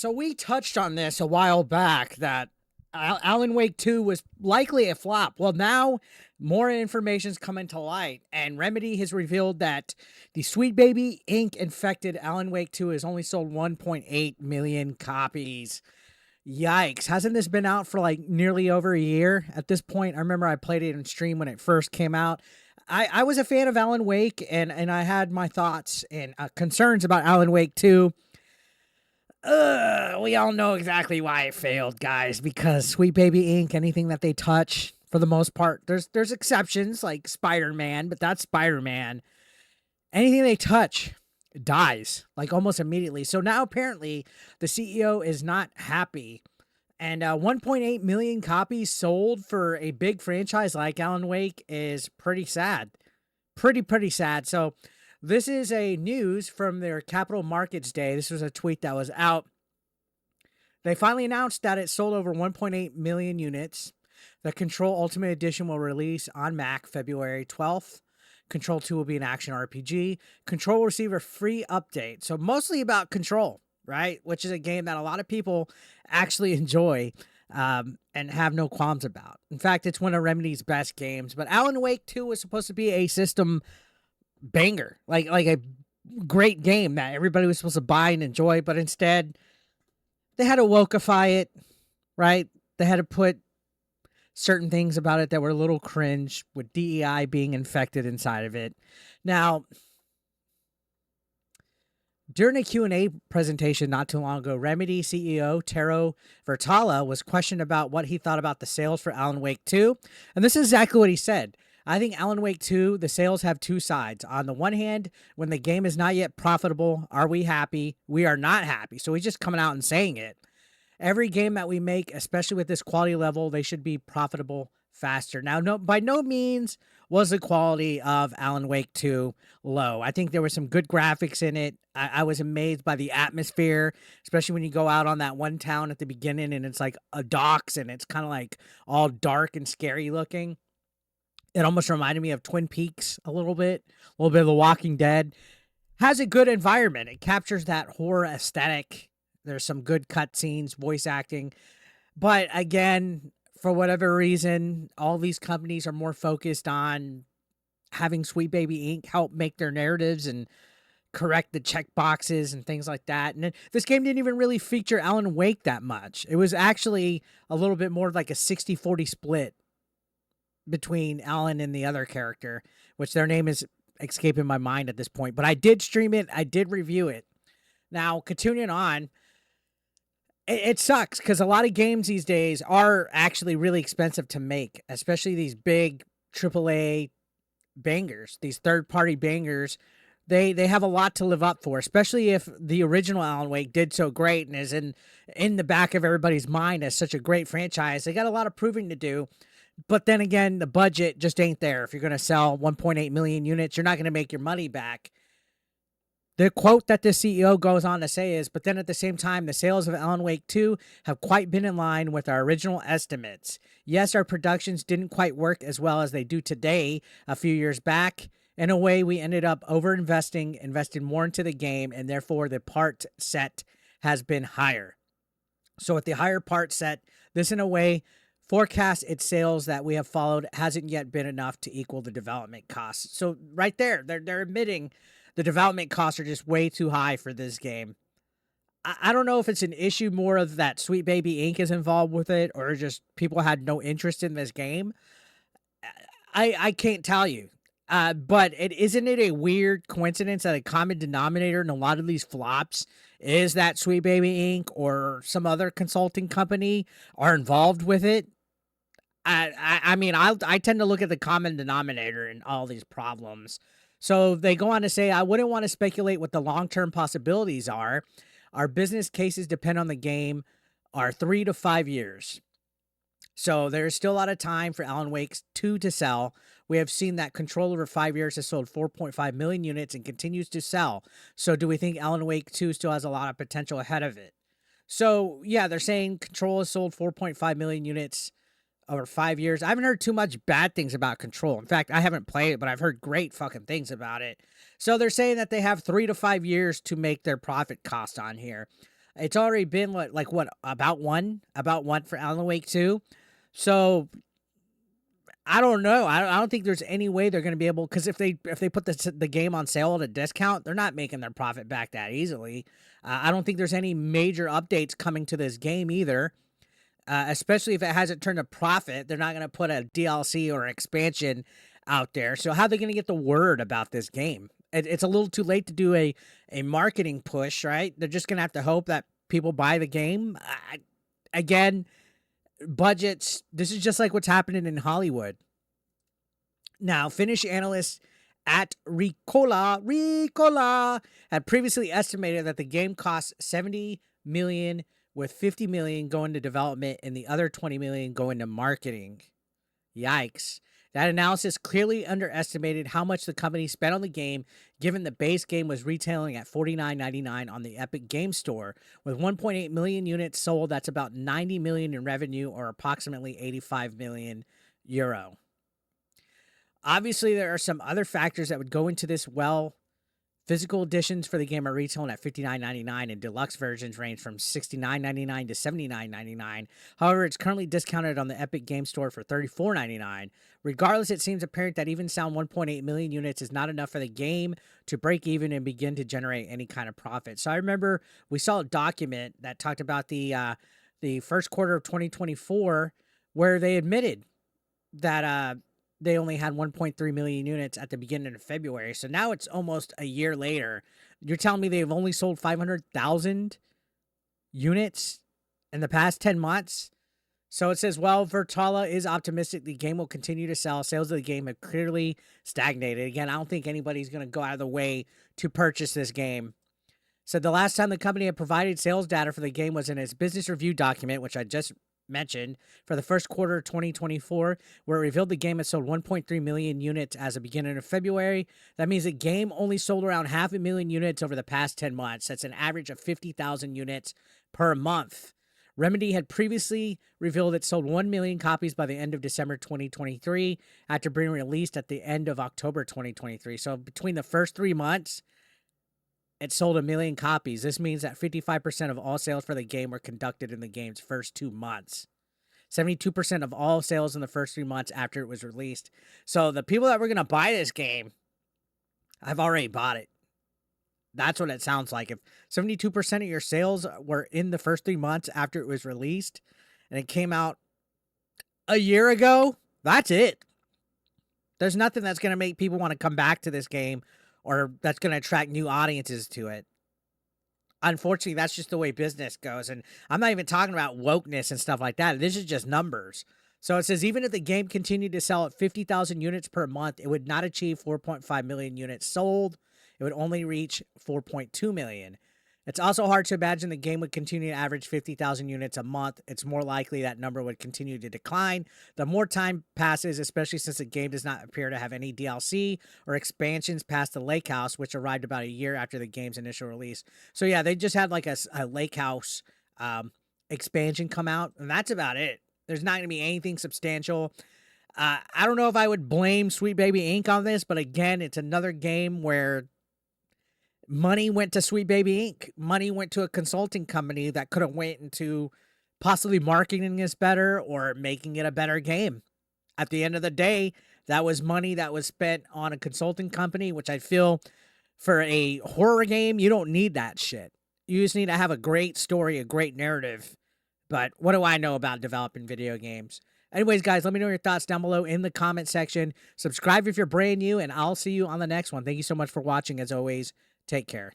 So we touched on this a while back that Alan Wake 2 was likely a flop. Well, now more information's coming to light, and Remedy has revealed that the Sweet Baby Inc. infected Alan Wake 2 has only sold 1.8 million copies. Yikes. Hasn't this been out for like nearly over a year at this point? I remember I played it in stream when it first came out. I was a fan of Alan Wake, and I had my thoughts and concerns about Alan Wake 2. We all know exactly why it failed, guys, because Sweet Baby Inc., anything that they touch, for the most part, there's exceptions like Spider-Man, but that's Spider-Man. Anything they touch dies like almost immediately. So now apparently the CEO is not happy. And 1.8 million copies sold for a big franchise like Alan Wake is pretty sad. Pretty sad. So this is a news from their Capital Markets Day. This was a tweet that was out. They finally announced that it sold over 1.8 million units. The Control Ultimate Edition will release on Mac February 12th. Control 2 will be an action RPG. Control will receive a free update. So mostly about Control, right? Which is a game that a lot of people actually enjoy and have no qualms about. In fact, it's one of Remedy's best games. But Alan Wake 2 was supposed to be a system banger, like a great game that everybody was supposed to buy and enjoy, but instead they had to wokeify it, right? They had to put certain things about it that were a little cringe, with DEI being infected inside of it. Now, during a Q&A presentation not too long ago, Remedy CEO Tero Virtala was questioned about what he thought about the sales for Alan Wake 2, and this is exactly what he said. I think Alan Wake 2, the sales have two sides. On the one hand, when the game is not yet profitable, are we happy? We are not happy. So he's just coming out and saying it. Every game that we make, especially with this quality level, they should be profitable faster. Now, by no means was the quality of Alan Wake 2 low. I think there were some good graphics in it. I was amazed by the atmosphere, especially when you go out on that one town at the beginning and it's like a docks and it's kind of like all dark and scary looking. It almost reminded me of Twin Peaks a little bit of The Walking Dead. Has a good environment. It captures that horror aesthetic. There's some good cutscenes, voice acting. But again, for whatever reason, all these companies are more focused on having Sweet Baby Inc. help make their narratives and correct the check boxes and things like that. And this game didn't even really feature Alan Wake that much. It was actually a little bit more like a 60-40 split between Alan and the other character, which their name is escaping my mind at this point. But I did stream it. I did review it. Now, continuing on, it sucks because a lot of games these days are actually really expensive to make, especially these big AAA bangers, these third-party bangers. They have a lot to live up for, especially if the original Alan Wake did so great and is in the back of everybody's mind as such a great franchise. They got a lot of proving to do. But then again, the budget just ain't there. If you're going to sell 1.8 million units, you're not going to make your money back. The quote that the CEO goes on to say is, but then at the same time, the sales of Alan Wake 2 have quite been in line with our original estimates. Yes, our productions didn't quite work as well as they do today a few years back. In a way, we ended up investing more into the game, and therefore the part set has been higher. So with the higher part set, this in a way forecast its sales that we have followed hasn't yet been enough to equal the development costs. So right there, they're admitting the development costs are just way too high for this game. I don't know if it's an issue more of that Sweet Baby Inc. is involved with it or just people had no interest in this game. I can't tell you. But isn't it a weird coincidence that a common denominator in a lot of these flops is that Sweet Baby Inc. or some other consulting company are involved with it? I mean, I tend to look at the common denominator in all these problems. So they go on to say, I wouldn't want to speculate what the long-term possibilities are. Our business cases depend on the game are 3 to 5 years. So there's still a lot of time for Alan Wake 2 to sell. We have seen that Control over 5 years has sold 4.5 million units and continues to sell. So do we think Alan Wake 2 still has a lot of potential ahead of it? So yeah, they're saying Control has sold 4.5 million units over 5 years. I haven't heard too much bad things about Control. In fact, I haven't played it, but I've heard great fucking things about it. So they're saying that they have 3 to 5 years to make their profit cost on here. It's already been about one for Alan Wake 2. So I don't know. I don't think there's any way they're going to be able, because if they put the game on sale at a discount, they're not making their profit back that easily. I don't think there's any major updates coming to this game either. Especially if it hasn't turned a profit, they're not going to put a DLC or expansion out there. So how are they going to get the word about this game? It's a little too late to do a marketing push, right? They're just going to have to hope that people buy the game. Again, budgets. This is just like what's happening in Hollywood. Now, Finnish analyst Atte Riikola had previously estimated that the game costs 70 million, with 50 million going to development and the other 20 million going to marketing. Yikes. That analysis clearly underestimated how much the company spent on the game, given the base game was retailing at $49.99 on the Epic Game Store. With 1.8 million units sold, that's about 90 million in revenue, or approximately 85 million euro. Obviously, there are some other factors that would go into this. Well, physical editions for the game are retailing at $59.99, and deluxe versions range from $69.99 to $79.99. However, it's currently discounted on the Epic Game Store for $34.99. Regardless, it seems apparent that even sound 1.8 million units is not enough for the game to break even and begin to generate any kind of profit. So I remember we saw a document that talked about the first quarter of 2024, where they admitted that they only had 1.3 million units at the beginning of February. So now it's almost a year later. You're telling me they've only sold 500,000 units in the past 10 months? So it says, well, Virtala is optimistic the game will continue to sell. Sales of the game have clearly stagnated. Again, I don't think anybody's going to go out of the way to purchase this game. So the last time the company had provided sales data for the game was in its business review document, which I just mentioned, for the first quarter of 2024, where it revealed the game had sold 1.3 million units as of beginning of February. That means the game only sold around 500,000 units over the past 10 months. That's an average of 50,000 units per month. Remedy had previously revealed it sold 1 million copies by the end of December 2023, after being released at the end of October 2023. So between the first 3 months, it sold 1 million copies. This means that 55% of all sales for the game were conducted in the game's first 2 months. 72% of all sales in the first 3 months after it was released. So the people that were going to buy this game, I've already bought it. That's what it sounds like. If 72% of your sales were in the first 3 months after it was released, and it came out a year ago, that's it. There's nothing that's going to make people want to come back to this game, or that's going to attract new audiences to it. Unfortunately, that's just the way business goes. And I'm not even talking about wokeness and stuff like that. This is just numbers. So it says, even if the game continued to sell at 50,000 units per month, it would not achieve 4.5 million units sold. It would only reach 4.2 million. It's also hard to imagine the game would continue to average 50,000 units a month. It's more likely that number would continue to decline the more time passes, especially since the game does not appear to have any DLC or expansions past the Lake House, which arrived about a year after the game's initial release. So yeah, they just had like a Lake House expansion come out, and that's about it. There's not going to be anything substantial. I don't know if I would blame Sweet Baby Inc. on this, but again, it's another game where money went to Sweet Baby Inc. Money went to a consulting company that could have went into possibly marketing this better or making it a better game. At the end of the day, that was money that was spent on a consulting company, which I feel for a horror game, you don't need that shit. You just need to have a great story, a great narrative. But what do I know about developing video games? Anyways, guys, let me know your thoughts down below in the comment section. Subscribe if you're brand new, and I'll see you on the next one. Thank you so much for watching. As always, take care.